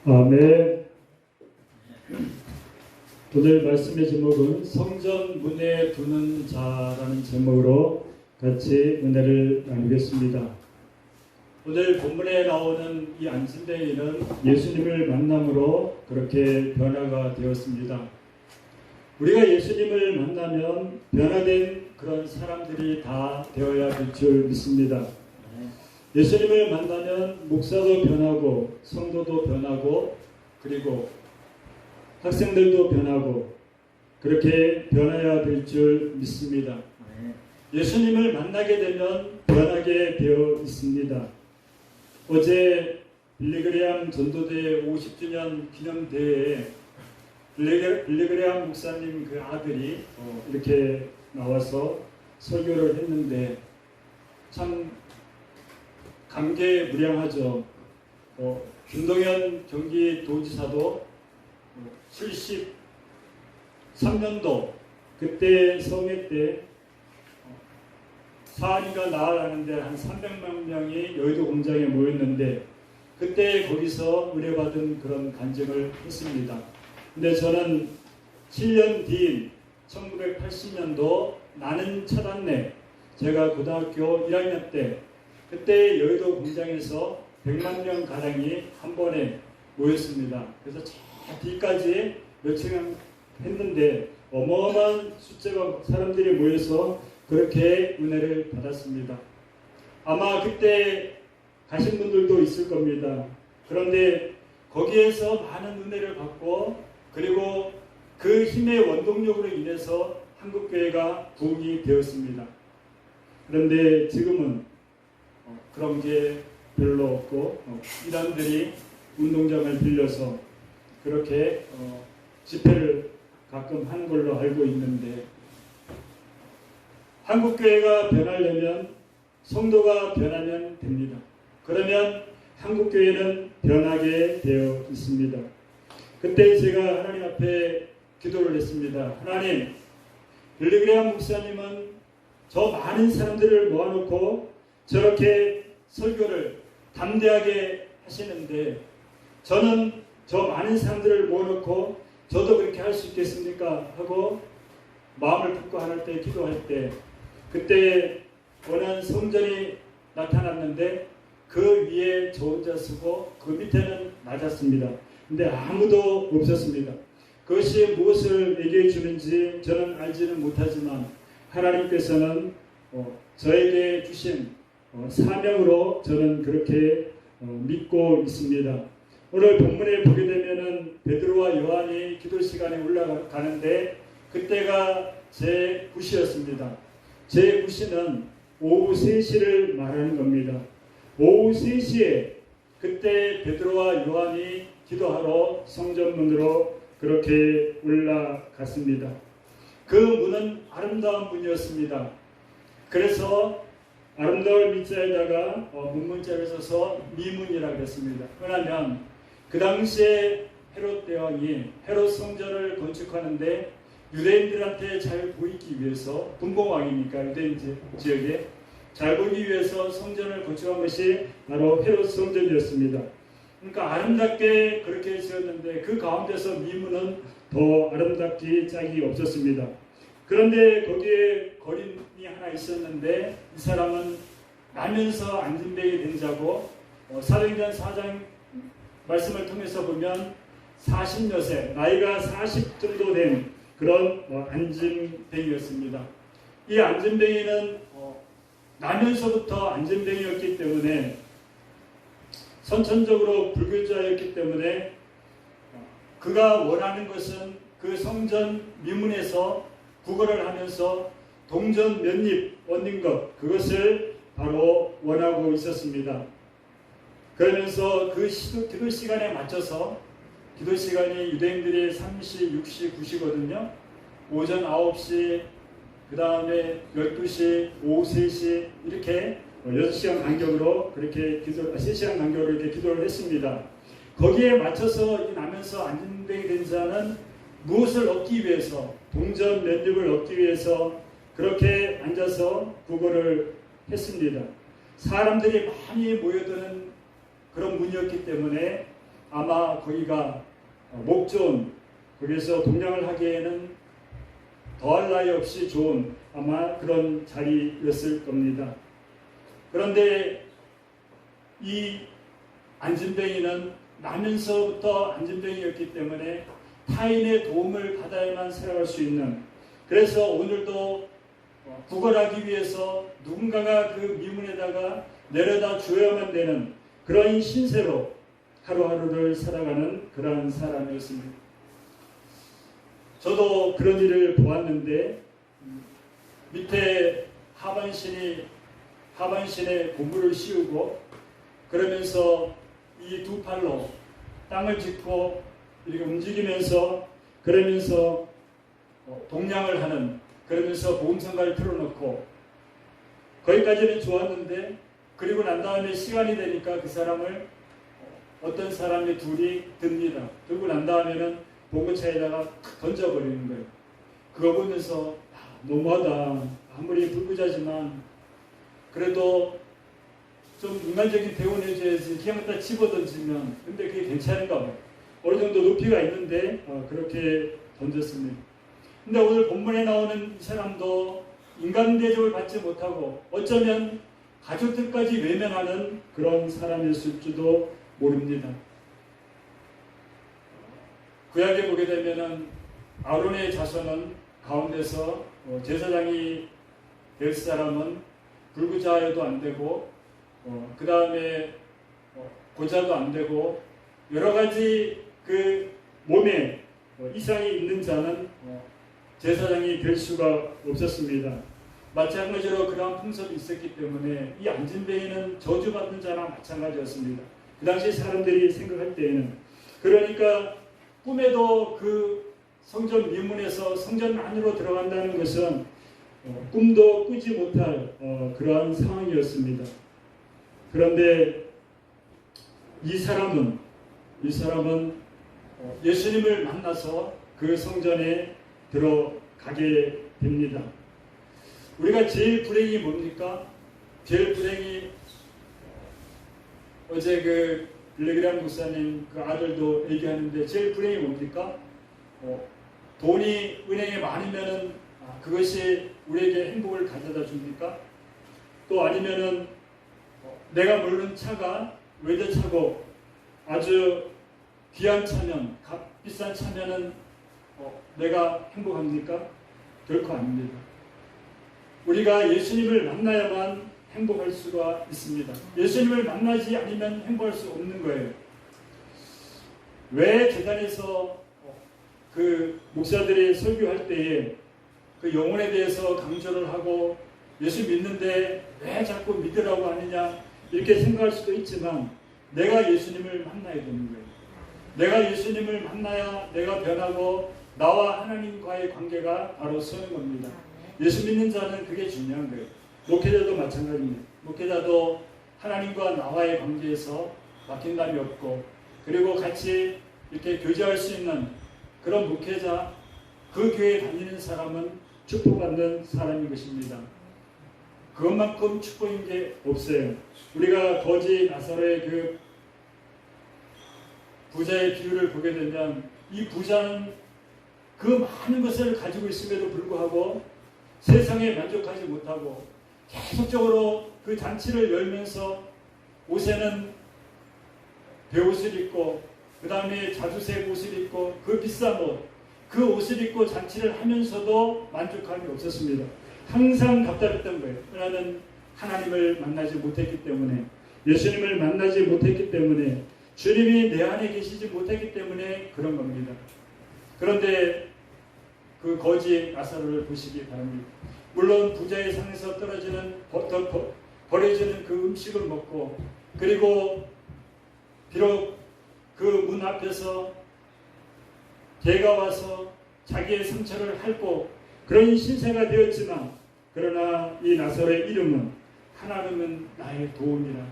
아멘. 오늘 말씀의 제목은 성전 문에 두는 자라는 제목으로 같이 은혜를 나누겠습니다. 오늘 본문에 나오는 이 안진뱅이는 예수님을 만남으로 그렇게 변화가 되었습니다. 우리가 예수님을 만나면 변화된 그런 사람들이 다 되어야 될 줄 믿습니다. 예수님을 만나면 목사도 변하고 성도도 변하고 그리고 학생들도 변하고 그렇게 변해야 될 줄 믿습니다. 예수님을 만나게 되면 변하게 되어 있습니다. 어제 빌리그레암 전도대 50주년 기념대회에 빌리그레암 목사님 그 아들이 이렇게 나와서 설교를 했는데 참 감개무량하죠. 김동연 경기도지사도 73년도 그때 성회 때 사안이가 나아가는데 한 300만 명이 여의도 공장에 모였는데 그때 거기서 의뢰받은 그런 간증을 했습니다. 근데 저는 7년 뒤인 1980년도 나는 찾았네. 제가 고등학교 1학년 때 그때 여의도 공장에서 100만 명 가량이 한 번에 모였습니다. 그래서 저 뒤까지 며칠 했는데 어마어마한 숫자가 사람들이 모여서 그렇게 은혜를 받았습니다. 아마 그때 가신 분들도 있을 겁니다. 그런데 거기에서 많은 은혜를 받고 그리고 그 힘의 원동력으로 인해서 한국교회가 부흥이 되었습니다. 그런데 지금은 그런 게 별로 없고 이단들이 운동장을 빌려서 그렇게 집회를 가끔 하는 걸로 알고 있는데 한국교회가 변하려면 성도가 변하면 됩니다. 그러면 한국교회는 변하게 되어 있습니다. 그때 제가 하나님 앞에 기도를 했습니다. 하나님, 빌리그레암 목사님은 저 많은 사람들을 모아놓고 저렇게 설교를 담대하게 하시는데 저는 저 많은 사람들을 모아놓고 저도 그렇게 할 수 있겠습니까? 하고 마음을 품고 하나님 때 기도할 때 그때 원한 성전이 나타났는데 그 위에 저 혼자 서고 그 밑에는 낮았습니다. 근데 아무도 없었습니다. 그것이 무엇을 얘기해 주는지 저는 알지는 못하지만 하나님께서는 저에게 주신 사명으로 저는 그렇게 믿고 있습니다. 오늘 본문에 보게 되면은 베드로와 요한이 기도 시간에 올라가는데 그때가 제 9시였습니다. 제 9시는 오후 3시를 말하는 겁니다. 오후 3시에 그때 베드로와 요한이 기도하러 성전문으로 그렇게 올라갔습니다. 그 문은 아름다운 문이었습니다. 그래서 아름다운 밑자에다가 문문자를 써서 미문이라고 했습니다. 왜냐하면 그 당시에 헤롯 대왕이 헤롯 성전을 건축하는데 유대인들한테 잘 보이기 위해서 분봉왕이니까 유대인 지역에 잘 보이기 위해서 성전을 건축한 것이 바로 헤롯 성전이었습니다. 그러니까 아름답게 그렇게 지었는데 그 가운데서 미문은 더 아름답기 짝이 없었습니다. 그런데 거기에 거린이 하나 있었는데 이 사람은 나면서 안진뱅이 된 자고 사도행전 4장 말씀을 통해서 보면 40여 세 나이가 40 정도 된 그런 안진뱅이였습니다. 이 안진뱅이는 나면서부터 안진뱅이였기 때문에 선천적으로 불교자였기 때문에 그가 원하는 것은 그 성전 미문에서 구걸을 하면서 동전 몇 입 얻는 것 그것을 바로 원하고 있었습니다. 그러면서 그 기도 시간에 맞춰서 기도 시간이 유대인들이 3시, 6시, 9시거든요. 오전 9시, 그 다음에 12시, 오후 3시 이렇게 6시간 간격으로 그렇게 3시간 간격으로 이렇게 기도를 했습니다. 거기에 맞춰서 나면서 안진뱅이 된 자는 무엇을 얻기 위해서 동전 몇 입을 얻기 위해서 그렇게 앉아서 구걸을 했습니다. 사람들이 많이 모여드는 그런 문이었기 때문에 아마 거기가 목 좋은, 거기서 동량을 하기에는 더할 나위 없이 좋은 아마 그런 자리였을 겁니다. 그런데 이 안진뱅이는 나면서부터 안진뱅이였기 때문에 타인의 도움을 받아야만 살아갈 수 있는, 그래서 오늘도 구걸하기 위해서 누군가가 그 미문에다가 내려다 주어야만 되는 그런 신세로 하루하루를 살아가는 그러한 사람이었습니다. 저도 그런 일을 보았는데, 밑에 하반신에 고무를 씌우고 그러면서 이 두 팔로 땅을 짚고 이렇게 움직이면서 그러면서 동량을 하는, 그러면서 보험성가를 틀어놓고 거기까지는 좋았는데, 그리고 난 다음에 시간이 되니까 그 사람을 어떤 사람이 둘이 듭니다. 들고 난 다음에는 봉고차에다가 던져버리는 거예요. 그거 보면서 너무하다. 아무리 불구자지만 그래도 좀 인간적인 대우를 해줘야지 그냥 갖다 집어던지면, 근데 그게 괜찮은가 봐요. 어느 정도 높이가 있는데 그렇게 던졌습니다. 근데 오늘 본문에 나오는 이 사람도 인간 대접을 받지 못하고 어쩌면 가족들까지 외면하는 그런 사람이었을지도 모릅니다. 구약에 보게 되면은 아론의 자손은 가운데서 제사장이 될 사람은 불구자여도 안 되고, 그 다음에 고자도 안 되고, 여러 가지 그 몸에 이상이 있는 자는 제사장이 될 수가 없었습니다. 마찬가지로 그러한 풍습이 있었기 때문에 이 안진뱅이는 저주받는 자나 마찬가지였습니다. 그 당시 사람들이 생각할 때에는. 그러니까 꿈에도 그 성전 미문에서 성전 안으로 들어간다는 것은 꿈도 꾸지 못할 그러한 상황이었습니다. 그런데 이 사람은 예수님을 만나서 그 성전에 들어가게 됩니다. 우리가 제일 불행이 뭡니까? 제일 불행이, 어제 그 빌레그람 목사님 그 아들도 얘기하는데, 제일 불행이 뭡니까? 돈이 은행에 많으면은 그것이 우리에게 행복을 가져다 줍니까? 또 아니면은 내가 모르는 차가 외제차고 아주 귀한 차면, 비싼 차면은 내가 행복합니까? 결코 아닙니다. 우리가 예수님을 만나야만 행복할 수가 있습니다. 예수님을 만나지 않으면 행복할 수 없는 거예요. 왜 재단에서 그 목사들이 설교할 때에 그 영혼에 대해서 강조를 하고 예수 믿는데 왜 자꾸 믿으라고 하느냐 이렇게 생각할 수도 있지만, 내가 예수님을 만나야 되는 거예요. 내가 예수님을 만나야 내가 변하고 나와 하나님과의 관계가 바로 서는 겁니다. 예수 믿는 자는 그게 중요한 거예요. 목회자도 마찬가지입니다. 목회자도 하나님과 나와의 관계에서 막힌감이 없고, 그리고 같이 이렇게 교제할 수 있는 그런 목회자, 그 교회에 다니는 사람은 축복받는 사람인 것입니다. 그것만큼 축복인 게 없어요. 우리가 거지 나사로의 그 부자의 비유를 보게 되면, 이 부자는 그 많은 것을 가지고 있음에도 불구하고 세상에 만족하지 못하고 계속적으로 그 잔치를 열면서 옷에는 배옷을 입고, 그 다음에 자주색 옷을 입고, 그 비싼 옷, 그 옷을 입고 잔치를 하면서도 만족함이 없었습니다. 항상 답답했던 거예요. 왜냐하면 하나님을 만나지 못했기 때문에, 예수님을 만나지 못했기 때문에, 주님이 내 안에 계시지 못했기 때문에 그런 겁니다. 그런데 그 거지 나사로를 보시기 바랍니다. 물론 부자의 상에서 떨어지는 버려지는 그 음식을 먹고, 그리고 비록 그 문 앞에서 개가 와서 자기의 상처를 핥고 그런 신세가 되었지만, 그러나 이 나사로의 이름은 하나님은 나의 도움이라,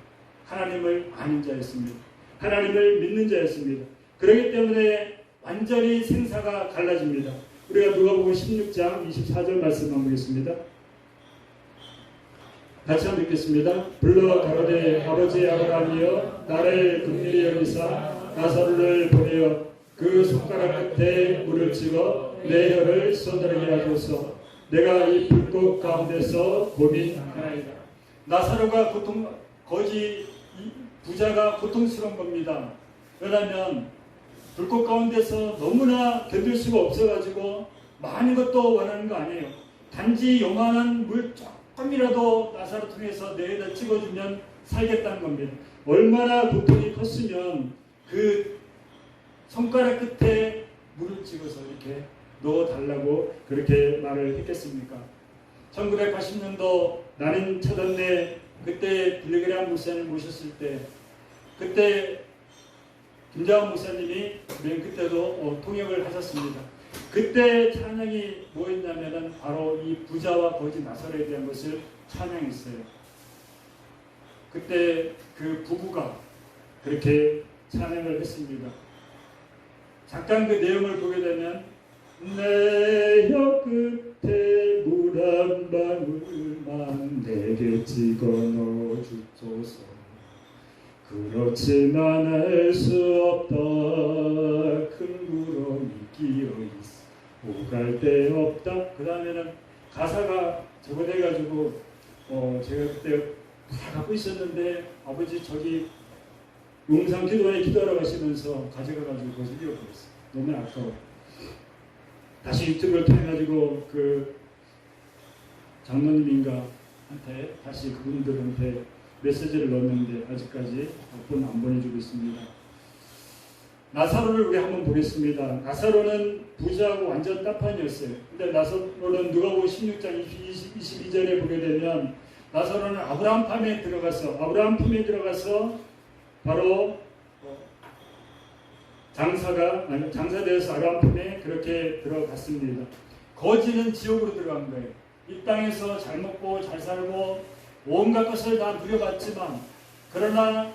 하나님을 아는 자였습니다. 하나님을 믿는 자였습니다. 그렇기 때문에 완전히 생사가 갈라집니다. 우리가 누가복음 16장 24절 말씀 한번 보겠습니다. 같이 한번 읽겠습니다. 불러 가로되 아버지 아브라함이여 나를 긍휼히 여기사 나사로를 보내어 그 손가락 끝에 물을 찍어 내 혀를 서늘하게 하소서. 내가 이 불꽃 가운데서 고민하나이다. 나사로가 거지 부자가 고통스러운 겁니다. 왜냐하면 불꽃 가운데서 너무나 견딜 수가 없어가지고 많은 것도 원하는 거 아니에요. 단지 요만한 물 조금이라도 나사로 통해서 뇌에다 찍어주면 살겠다는 겁니다. 얼마나 고통이 컸으면 그 손가락 끝에 물을 찍어서 이렇게 넣어달라고 그렇게 말을 했겠습니까? 1980년도 나는 찾았네 그때 빌리그레암 목사님 모셨을 때 그때 김자원 목사님이 맨 그때도 통역을 하셨습니다. 그때 찬양이 뭐였냐면은 바로 이 부자와 거지 나사로에 대한 것을 찬양했어요. 그때 그 부부가 그렇게 찬양을 했습니다. 잠깐 그 내용을 보게 되면 내 혀 끝에 물 한 방울만 내게 찍어 넣어 주소서. 그렇지만 알 수 없다. 큰 구름이 끼어 있어 오갈 데 없다. 그 다음에는 가사가 저번해가지고 제가 그때 다 갖고 있었는데 아버지 저기 용산 기도원에 기도하러 가시면서 가져가가지고 그것을 잃어버렸어요. 너무 아까워. 다시 유튜브를 통해가지고 그 장로님인가한테 다시 그분들한테 메시지를 넣었는데 아직까지 폰 안 보내주고 있습니다. 나사로를 우리 한번 보겠습니다. 나사로는 부자하고 완전 따판이었어요. 근데 나사로는 누가복음 16장 22절에 보게 되면 나사로는 아브라함 품에 들어가서 바로 장사되어서 아브라함 품에 그렇게 들어갔습니다. 거지는 지옥으로 들어간 거예요. 이 땅에서 잘 먹고 잘 살고 온갖 것을 다 누려봤지만 그러나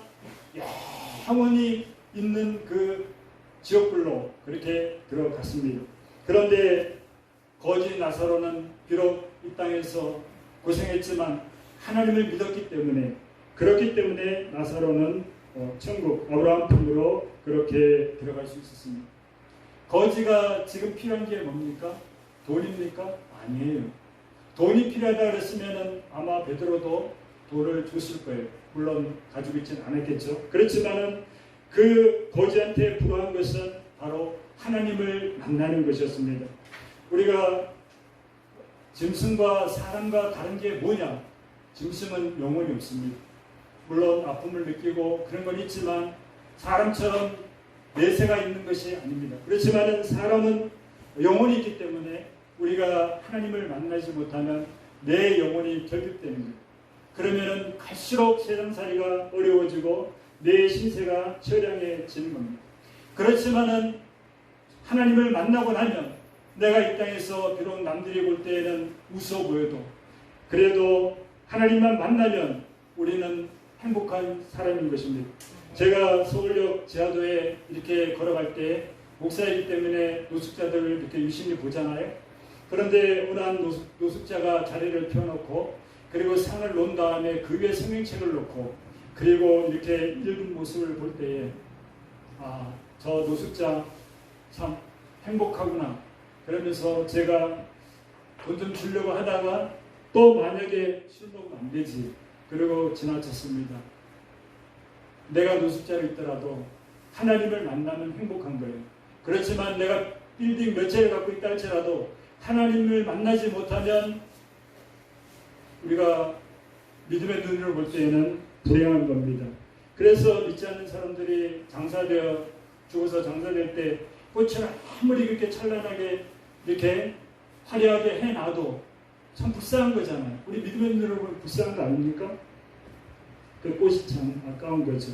영원히 있는 그 지옥불로 그렇게 들어갔습니다. 그런데 거지 나사로는 비록 이 땅에서 고생했지만 하나님을 믿었기 때문에 그렇기 때문에 나사로는 천국 아브라함 품으로 그렇게 들어갈 수 있었습니다. 거지가 지금 필요한 게 뭡니까? 돈입니까? 아니에요. 돈이 필요하다 그랬으면 아마 베드로도 돈을 줬을 거예요. 물론 가지고 있지는 않았겠죠. 그렇지만은 그 거지한테 필요한 것은 바로 하나님을 만나는 것이었습니다. 우리가 짐승과 사람과 다른 게 뭐냐? 짐승은 영혼이 없습니다. 물론 아픔을 느끼고 그런 건 있지만 사람처럼 내세가 있는 것이 아닙니다. 그렇지만 사람은 영혼이 있기 때문에 우리가 하나님을 만나지 못하면 내 영혼이 결핍되는 거예요. 그러면 갈수록 세상살이가 어려워지고 내 신세가 처량해지는 겁니다. 그렇지만은 하나님을 만나고 나면 내가 이 땅에서 비록 남들이 볼 때에는 웃어 보여도 그래도 하나님만 만나면 우리는 행복한 사람인 것입니다. 제가 서울역 지하도에 이렇게 걸어갈 때 목사이기 때문에 노숙자들을 이렇게 유심히 보잖아요. 그런데 어느 한 노숙자가 자리를 펴놓고 그리고 상을 놓은 다음에 그 위에 성경책을 놓고 그리고 이렇게 읽은 모습을 볼 때에 저 노숙자 참 행복하구나. 그러면서 제가 돈 좀 주려고 하다가 또 만약에 술 먹으면 안 되지. 그리고 지나쳤습니다. 내가 노숙자로 있더라도 하나님을 만나면 행복한 거예요. 그렇지만 내가 빌딩 몇 채를 갖고 있다 할지라도 하나님을 만나지 못하면 우리가 믿음의 눈으로 볼 때에는 불행한 겁니다. 그래서 믿지 않는 사람들이 죽어서 장사될 때 꽃을 아무리 그렇게 찬란하게 이렇게 화려하게 해놔도 참 불쌍한 거잖아요. 우리 믿음의 눈으로 보면 불쌍한 거 아닙니까? 그 꽃이 참 아까운 거죠.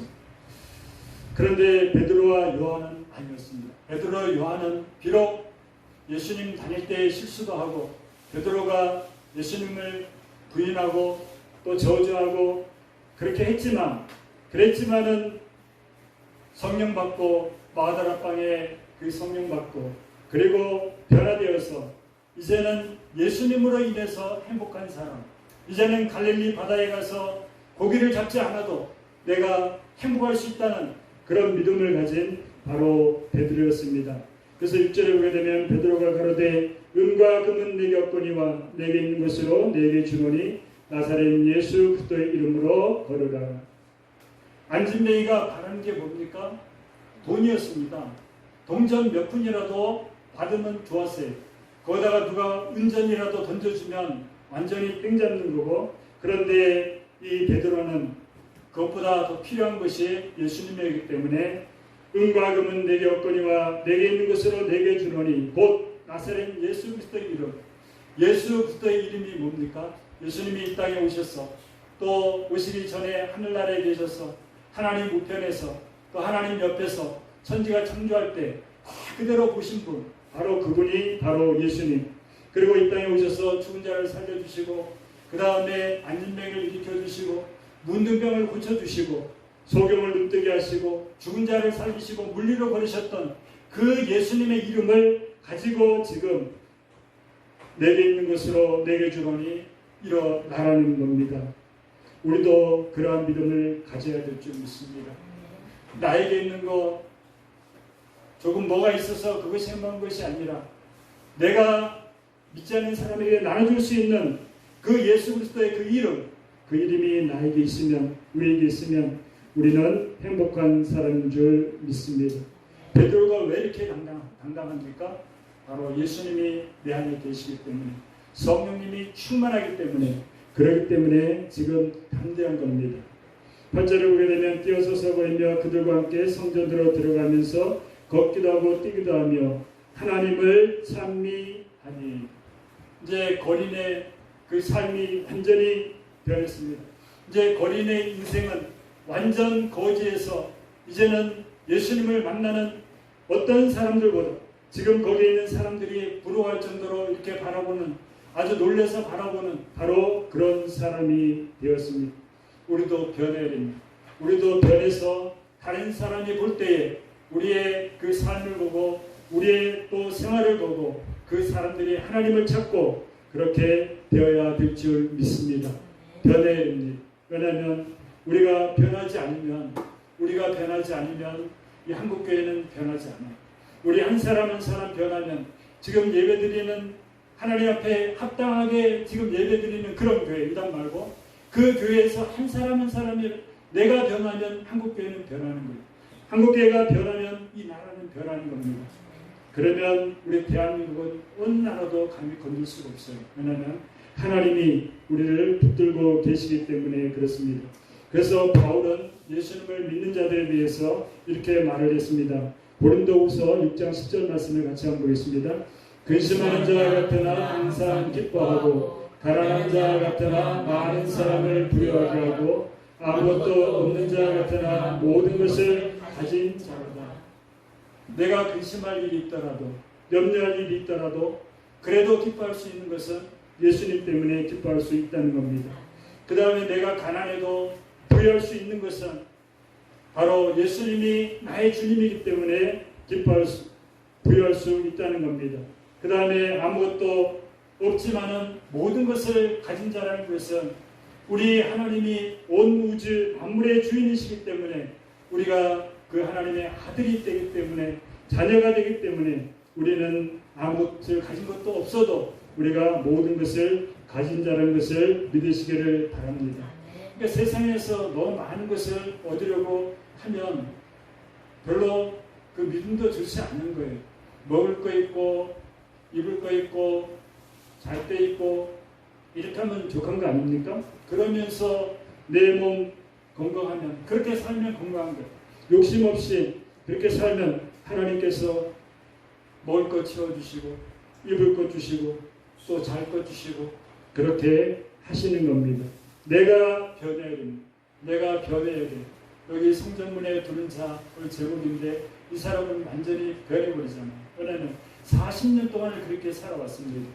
그런데 베드로와 요한은 아니었습니다. 베드로와 요한은 비록 예수님 다닐 때 실수도 하고 베드로가 예수님을 부인하고 또 저주하고 그렇게 그랬지만은 성령 받고 마가다라방에 그 성령 받고 그리고 변화되어서 이제는 예수님으로 인해서 행복한 사람, 이제는 갈릴리 바다에 가서 고기를 잡지 않아도 내가 행복할 수 있다는 그런 믿음을 가진 바로 베드로였습니다. 그래서 6절에 보게 되면 베드로가 가로되 은과 금은 내게 없거니와 내게 있는 것으로 내게 주노니 나사렛 예수 그리스도의 이름으로 걸으라. 안진뱅이가 바라는 게 뭡니까? 돈이었습니다. 동전 몇 푼이라도 받으면 좋았어요. 거기다가 누가 은전이라도 던져주면 완전히 땡 잡는 거고, 그런데 이 베드로는 그것보다 더 필요한 것이 예수님이기 때문에 은과 금은 내게 없거니와 내게 있는 것으로 내게 주노니 곧 나사렛 예수 그리스도의 이름. 예수 그리스도의 이름이 뭡니까? 예수님이 이 땅에 오셔서 또 오시기 전에 하늘나라에 계셔서 하나님 우편에서 또 하나님 옆에서 천지가 창조할 때 그대로 보신 분, 바로 그분이 바로 예수님. 그리고 이 땅에 오셔서 죽은 자를 살려주시고 그 다음에 안진뱅이를 일으켜주시고 문둥병을 고쳐주시고 소경을 눈뜨게 하시고 죽은 자를 살리시고 물리로 버리셨던 그 예수님의 이름을 가지고 지금 내게 있는 것으로 내게 주노니 일어나라는 겁니다. 우리도 그러한 믿음을 가져야 될 줄 믿습니다. 나에게 있는 거 조금 뭐가 있어서 그것이 행복한 것이 아니라 내가 믿지 않는 사람에게 나눠줄 수 있는 그 예수 그리스도의 그 이름, 그 이름이 나에게 있으면, 우리에게 있으면 우리는 행복한 사람인 줄 믿습니다. 베드로가 왜 이렇게 당당합니까? 바로 예수님이 내 안에 계시기 때문에, 성령님이 충만하기 때문에, 그렇기 때문에 지금 담대한 겁니다. 8절을 보게 되면 뛰어서서 거리며 그들과 함께 성전으로 들어가면서 걷기도 하고 뛰기도 하며 하나님을 찬미하니. 이제 거린의 그 삶이 완전히 변했습니다. 이제 거린의 인생은 완전 거지에서 이제는 예수님을 만나는 어떤 사람들보다 지금 거기에 있는 사람들이 부러워할 정도로 이렇게 바라보는, 아주 놀라서 바라보는 바로 그런 사람이 되었습니다. 우리도 변해야 됩니다. 우리도 변해서 다른 사람이 볼 때에 우리의 그 삶을 보고 우리의 또 생활을 보고 그 사람들이 하나님을 찾고 그렇게 되어야 될 줄 믿습니다. 변해야 됩니다. 왜냐하면 우리가 변하지 않으면 이 한국교회는 변하지 않아요. 우리 한 사람 한 사람 변하면 지금 예배드리는 하나님 앞에 합당하게 지금 예배드리는 그런 교회, 이단 말고 그 교회에서 한 사람 한 사람이 내가 변하면 한국교회는 변하는 거예요. 한국교회가 변하면 이 나라는 변하는 겁니다. 그러면 우리 대한민국은 어느 나라도 감히 건들 수가 없어요. 왜냐하면 하나님이 우리를 붙들고 계시기 때문에 그렇습니다. 그래서 바울은 예수님을 믿는 자들에 대해서 이렇게 말을 했습니다. 고린도후서 6장 10절 말씀을 같이 한번 보겠습니다. 근심하는 자 같으나 항상 기뻐하고 가난한 자 같으나 많은 사람을 부유하게 하고 아무것도 없는 자 같으나 모든 것을 가진 자로다. 내가 근심할 일이 있더라도 염려할 일이 있더라도 그래도 기뻐할 수 있는 것은 예수님 때문에 기뻐할 수 있다는 겁니다. 그 다음에 내가 가난해도 부유할 수 있는 것은 바로 예수님이 나의 주님이기 때문에 부유할 수 있다는 겁니다. 그 다음에 아무것도 없지만은 모든 것을 가진 자라는 것은 우리 하나님이 온 우주 만물의 주인이시기 때문에 우리가 그 하나님의 아들이 되기 때문에 자녀가 되기 때문에 우리는 아무것을 가진 것도 없어도 우리가 모든 것을 가진 자라는 것을 믿으시기를 바랍니다. 그러니까 세상에서 너무 많은 것을 얻으려고 하면 별로 그 믿음도 좋지 않는 거예요. 먹을 거 있고 입을 거 있고 잘 때 있고 이렇게 하면 족한 거 아닙니까? 그러면서 내 몸 건강하면 그렇게 살면 건강한 거예요. 욕심 없이 그렇게 살면 하나님께서 먹을 것 채워주시고 입을 것 주시고 또 잘 것 주시고 그렇게 하시는 겁니다. 내가 변해야 됩니다. 내가 변해야 돼. 여기 성전문에 두른 자 오늘 제목인데 이 사람은 완전히 변해버리잖아요. 왜냐하면 40년 동안을 그렇게 살아왔습니다.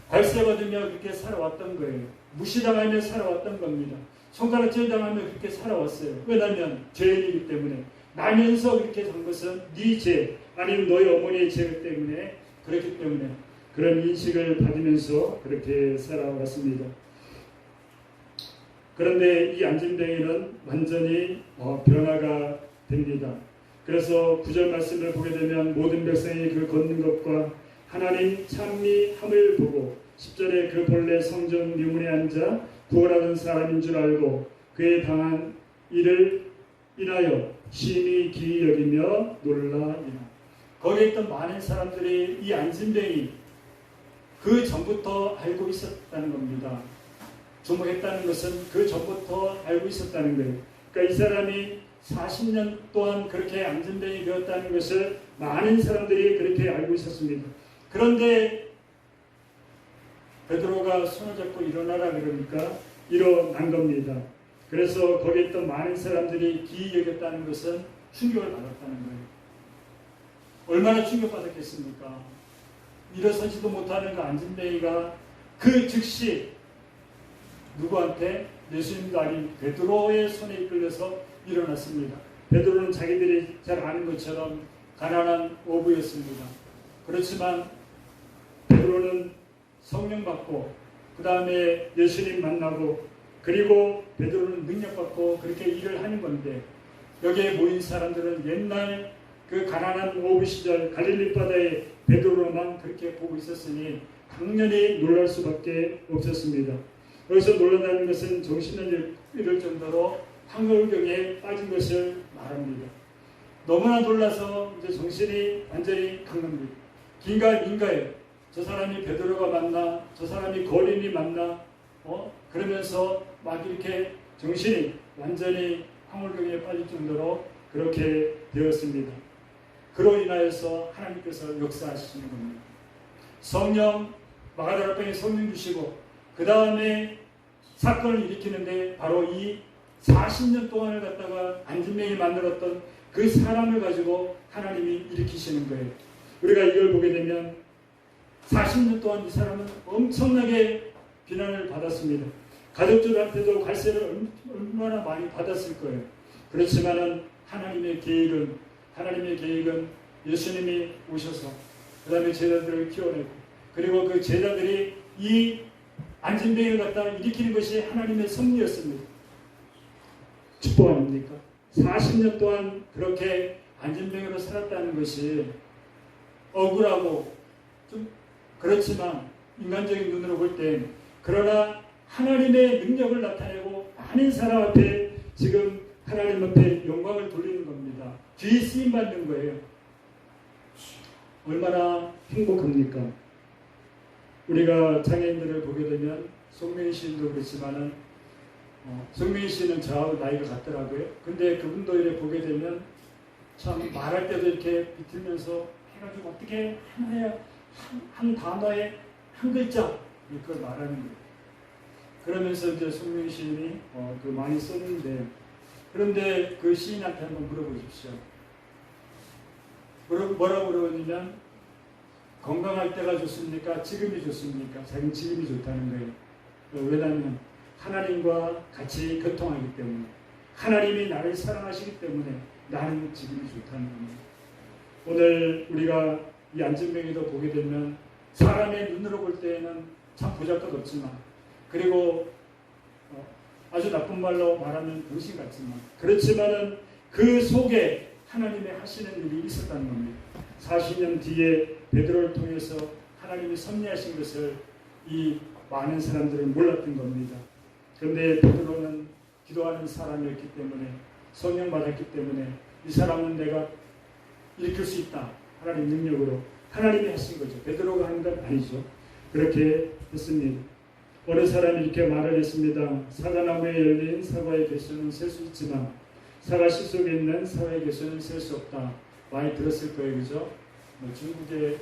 발세받으며 그렇게 살아왔던 거예요. 무시당하며 살아왔던 겁니다. 손가락질 당하며 그렇게 살아왔어요. 왜냐하면 죄인이기 때문에. 나면서 그렇게 산 것은 네 죄 아니면 너희 어머니의 죄 때문에 그렇기 때문에 그런 인식을 받으면서 그렇게 살아왔습니다. 그런데 이 안진뱅이는 완전히 변화가 됩니다. 그래서 9절 말씀을 보게 되면 모든 백성이 그 걷는 것과 하나님 찬미함을 보고 10절에 그 본래 성전 묘문에 앉아 구원하던 사람인 줄 알고 그에 당한 일을 인하여 심히 기이 여기며 놀라이나. 거기에 있던 많은 사람들이 이 안진뱅이 그 전부터 알고 있었다는 겁니다. 주목했다는 것은 그 전부터 알고 있었다는 거예요. 그러니까 이 사람이 40년 동안 그렇게 안진뱅이 되었다는 것을 많은 사람들이 그렇게 알고 있었습니다. 그런데 베드로가 손을 잡고 일어나라 그러니까 일어난 겁니다. 그래서 거기에 있던 많은 사람들이 기이 여겼다는 것은 충격을 받았다는 거예요. 얼마나 충격받았겠습니까? 일어서지도 못하는 그 안진뱅이가 그 즉시 누구한테? 예수님도 아닌 베드로의 손에 이끌려서 일어났습니다. 베드로는 자기들이 잘 아는 것처럼 가난한 어부였습니다. 그렇지만 베드로는 성령 받고 그 다음에 예수님 만나고 그리고 베드로는 능력 받고 그렇게 일을 하는 건데 여기에 모인 사람들은 옛날 그 가난한 어부 시절 갈릴리 바다의 베드로만 그렇게 보고 있었으니 당연히 놀랄 수밖에 없었습니다. 여기서 놀란다는 것은 정신을 잃을 정도로 황홀경에 빠진 것을 말합니다. 너무나 놀라서 이제 정신이 완전히 강납니다. 긴가 민가요. 저 사람이 베드로가 맞나? 저 사람이 거린이 맞나? 그러면서 막 이렇게 정신이 완전히 황홀경에 빠질 정도로 그렇게 되었습니다. 그로 인하여서 하나님께서 역사하시는 겁니다. 성령, 마가다락방에 성령 주시고 그 다음에 사건을 일으키는데 바로 이 40년 동안을 갖다가 안진뱅이 만들었던 그 사람을 가지고 하나님이 일으키시는 거예요. 우리가 이걸 보게 되면 40년 동안 이 사람은 엄청나게 비난을 받았습니다. 가족들한테도 갈세를 얼마나 많이 받았을 거예요. 그렇지만은 하나님의 계획은 예수님이 오셔서 그 다음에 제자들을 키워내고 그리고 그 제자들이 이 안진뱅이를 갖다 일으키는 것이 하나님의 섭리였습니다. 축복 아닙니까? 40년 동안 그렇게 안진뱅이로 살았다는 것이 억울하고 좀 그렇지만 인간적인 눈으로 볼 땐 그러나 하나님의 능력을 나타내고 많은 사람 앞에 지금 하나님 앞에 영광을 돌리는 겁니다. 귀 쓰임 받는 거예요. 얼마나 행복합니까? 우리가 장애인들을 보게 되면 송명희 씨도 그렇지만은 송명희 씨는 저하고 나이가 같더라고요. 근데 그분도 이렇게 보게 되면 참 말할 때도 이렇게 비틀면서 해가지고 어떻게 한 단어에 한 글자 그걸 말하는 거예요. 그러면서 이제 송명희 시인이 그 많이 썼는데 그런데 그 시인한테 한번 물어보십시오. 뭐라고 물어보냐면 건강할 때가 좋습니까? 지금이 좋습니까? 자기는 지금이 좋다는 거예요. 왜냐하면 하나님과 같이 교통하기 때문에 하나님이 나를 사랑하시기 때문에 나는 지금이 좋다는 겁니다. 오늘 우리가 이 안진뱅이도 보게 되면 사람의 눈으로 볼 때에는 참 보잘것없지만 그리고 아주 나쁜 말로 말하면 병신 같지만 그렇지만은 그 속에 하나님의 하시는 일이 있었다는 겁니다. 40년 뒤에 베드로를 통해서 하나님이 섭리하신 것을 이 많은 사람들은 몰랐던 겁니다. 그런데 베드로는 기도하는 사람이었기 때문에 성령 받았기 때문에 이 사람은 내가 일으킬 수 있다. 하나님 능력으로 하나님이 하신 거죠. 베드로가 한 건 아니죠. 그렇게 했습니다. 어느 사람이 이렇게 말을 했습니다. 사과나무에 열린 사과의 개수는 셀 수 있지만 사과 씨 속에 있는 사과의 개수는 셀 수 없다. 많이 들었을 거예요. 그죠? 중국의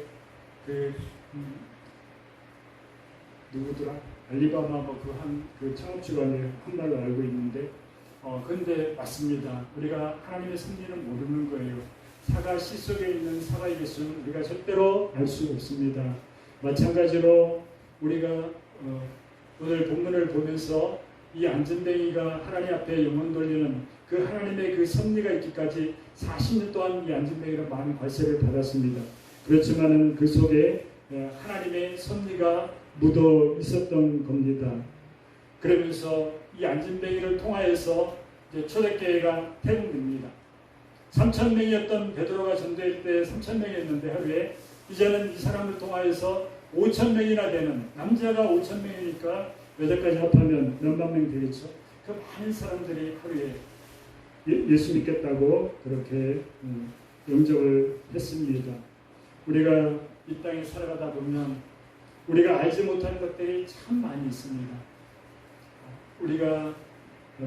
누구더라? 알리바바 그 창업주가 한 말로 알고 있는데 근데 맞습니다. 우리가 하나님의 섭리는 모르는 거예요. 사과 씨 속에 있는 사과의 개수는 우리가 절대로 알 수 없습니다. 마찬가지로 우리가 오늘 본문을 보면서 이 안진뱅이가 하나님 앞에 영혼 돌리는 그 하나님의 그 섭리가 있기까지 40년 동안 이 안진뱅이가 많은 관세를 받았습니다. 그렇지만은 그 속에 하나님의 섭리가 묻어 있었던 겁니다. 그러면서 이 안진뱅이를 통하여서 이제 초대교회가 태동됩니다. 3,000명이었던 베드로가 전도할 때 3,000명이었는데 하루에 이제는 이 사람을 통하여서 5,000명이나 되는, 남자가 5,000명이니까 여자까지 합하면 몇만 명 되겠죠. 그 많은 사람들이 하루에 예수 믿겠다고 그렇게 영접을 했습니다. 우리가 이 땅에 살아가다 보면 우리가 알지 못하는 것들이 참 많이 있습니다. 우리가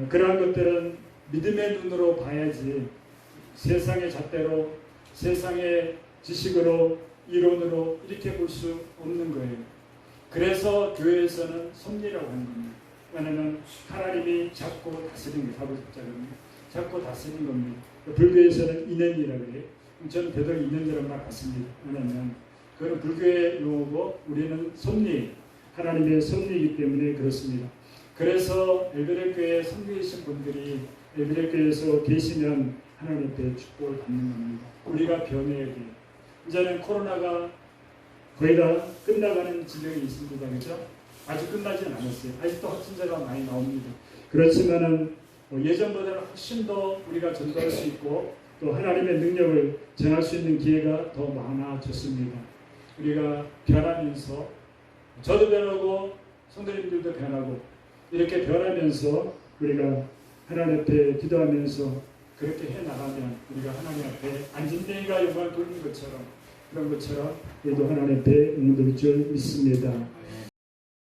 그러한 것들은 믿음의 눈으로 봐야지 세상의 잣대로, 세상의 지식으로, 이론으로 이렇게 볼 수 없는 거예요. 그래서 교회에서는 섭리라고 하는 겁니다. 왜냐하면 하나님이 잡고 다스리는 거예요. 잡고 잡자거든요. 잡고 다스리는 겁니다. 불교에서는 인연이라고 해요. 저는 되도록 인연이라고 말했습니다. 왜냐하면 그건 불교의 용어고 우리는 섭리, 하나님의 섭리이기 때문에 그렇습니다. 그래서 엘베레 교회에 선교하신 분들이 엘베레 교회에서 계시면 하나님 앞에 축복을 받는 겁니다. 우리가 변해야 돼요. 이제는 코로나가 거의 다 끝나가는 지경이 있습니다. 그렇죠? 아직 끝나지는 않았어요. 아직도 확진자가 많이 나옵니다. 그렇지만은 예전보다는 훨씬 더 우리가 전도할 수 있고 또 하나님의 능력을 전할 수 있는 기회가 더 많아졌습니다. 우리가 변하면서 저도 변하고 성도님들도 변하고 이렇게 변하면서 우리가 하나님 앞에 기도하면서 그렇게 해나가면 우리가 하나님 앞에 안진뱅이가 영광을 돌리는 것처럼 그런 것처럼 우리도 하나님 앞에 응답을 줄 믿습니다.